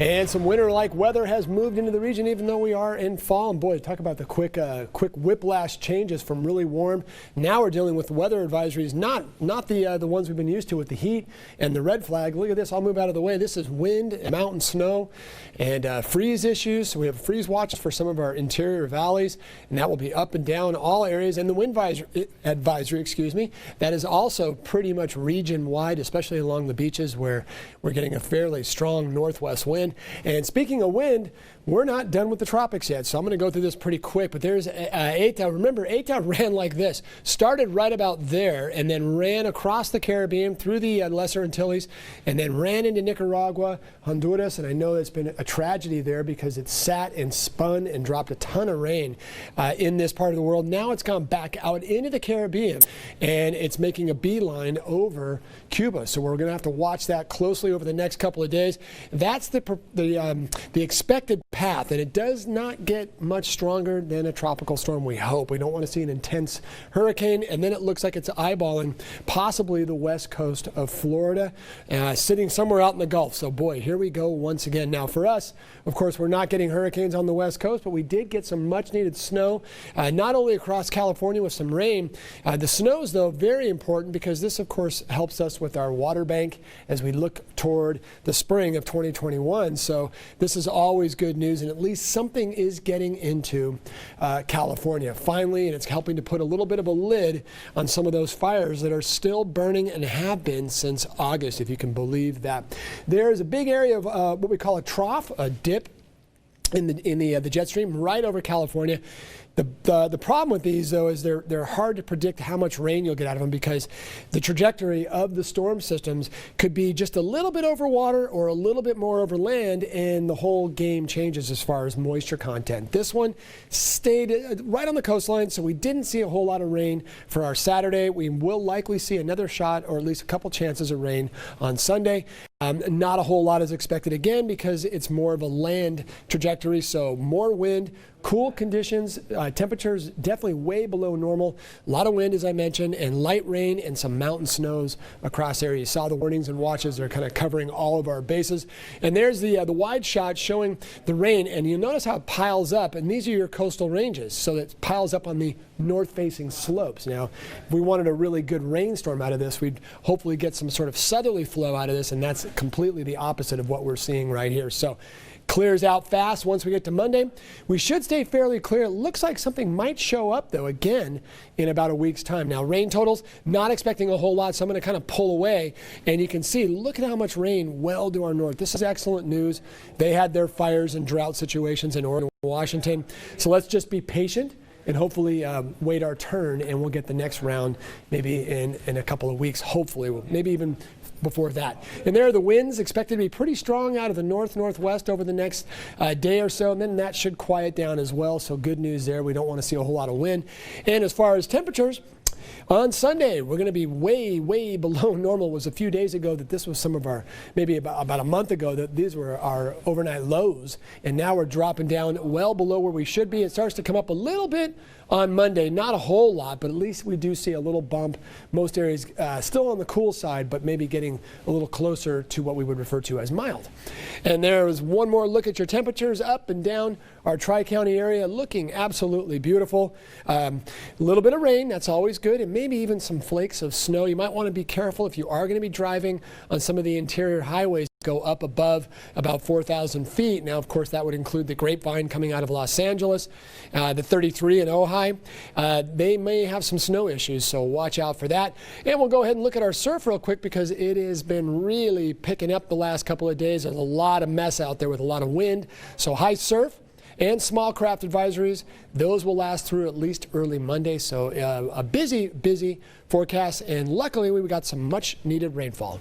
And some winter-like weather has moved into the region, even though we are in fall. And boy, talk about the quick whiplash changes from really warm. Now we're dealing with weather advisories, not the ones we've been used to with the heat and the red flag. Look at this. I'll move out of the way. This is wind and mountain snow and freeze issues. So we have freeze watches for some of our interior valleys, and that will be up and down all areas. And the wind advisory, excuse me, that is also pretty much region-wide, especially along the beaches where we're getting a fairly strong northwest wind. And speaking of wind, we're not done with the tropics yet, so I'm going to go through this pretty quick. But there's Eta. Remember, Eta ran like this. Started right about there and then ran across the Caribbean through the Lesser Antilles and then ran into Nicaragua, Honduras. And I know it's been a tragedy there because it sat and spun and dropped a ton of rain in this part of the world. Now it's gone back out into the Caribbean, and it's making a beeline over Cuba. So we're going to have to watch that closely over the next couple of days. That's the expected path, and it does not get much stronger than a tropical storm, we hope. We don't want to see an intense hurricane, and then it looks like it's eyeballing possibly the west coast of Florida, sitting somewhere out in the Gulf. So boy, here we go once again. Now for us, of course, we're not getting hurricanes on the west coast, but we did get some much needed snow, not only across California with some rain. The snows, though, very important because this, of course, helps us with our water bank as we look toward the spring of 2021. So this is always good news, and at least something is getting into California finally, and it's helping to put a little bit of a lid on some of those fires that are still burning and have been since August, if you can believe that. There is a big area of what we call a trough, a dip in the jet stream right over California. The problem with these, though, is they're hard to predict how much rain you'll get out of them because the trajectory of the storm systems could be just a little bit over water or a little bit more over land, and the whole game changes as far as moisture content. This one stayed right on the coastline, so we didn't see a whole lot of rain for our Saturday. We will likely see another shot or at least a couple chances of rain on Sunday. Not a whole lot is expected again because it's more of a land trajectory, so more wind, cool conditions, temperatures definitely way below normal. A lot of wind, as I mentioned, and light rain and some mountain snows across areas. You saw the warnings and watches. They're kind of covering all of our bases. And there's the wide shot showing the rain, and you'll notice how it piles up. And these are your coastal ranges, so it piles up on the north-facing slopes. Now, if we wanted a really good rainstorm out of this, we'd hopefully get some sort of southerly flow out of this, and that's completely the opposite of what we're seeing right here. So clears out fast once we get to Monday. We should stay fairly clear. It looks like something might show up, though, again in about a week's time. Now, rain totals, not expecting a whole lot, so I'm going to kind of pull away. And you can see, look at how much rain well to our north. This is excellent news. They had their fires and drought situations in Oregon and Washington. So let's just be patient and hopefully wait our turn, and we'll get the next round maybe in a couple of weeks, hopefully, maybe even before that. And there are the winds expected to be pretty strong out of the northwest over the next day or so, and then that should quiet down as well. So good news there. We don't want to see a whole lot of wind. And as far as temperatures, on Sunday, we're going to be way below normal. It was a few days ago that this was some of our, maybe about a month ago, that these were our overnight lows. And now we're dropping down well below where we should be. It starts to come up a little bit on Monday. Not a whole lot, but at least we do see a little bump. Most areas still on the cool side, but maybe getting a little closer to what we would refer to as mild. And there is one more look at your temperatures up and down our Tri-County area, looking absolutely beautiful. A little bit of rain, that's always good, and maybe even some flakes of snow. You might want to be careful if you are going to be driving on some of the interior highways. Go up above about 4,000 feet. Now, of course, that would include the Grapevine coming out of Los Angeles, the 33 in Ojai. They may have some snow issues, so watch out for that. And we'll go ahead and look at our surf real quick because it has been really picking up the last couple of days. There's a lot of mess out there with a lot of wind. So high surf and small craft advisories, those will last through at least early Monday. So a busy forecast, and luckily we got some much needed rainfall.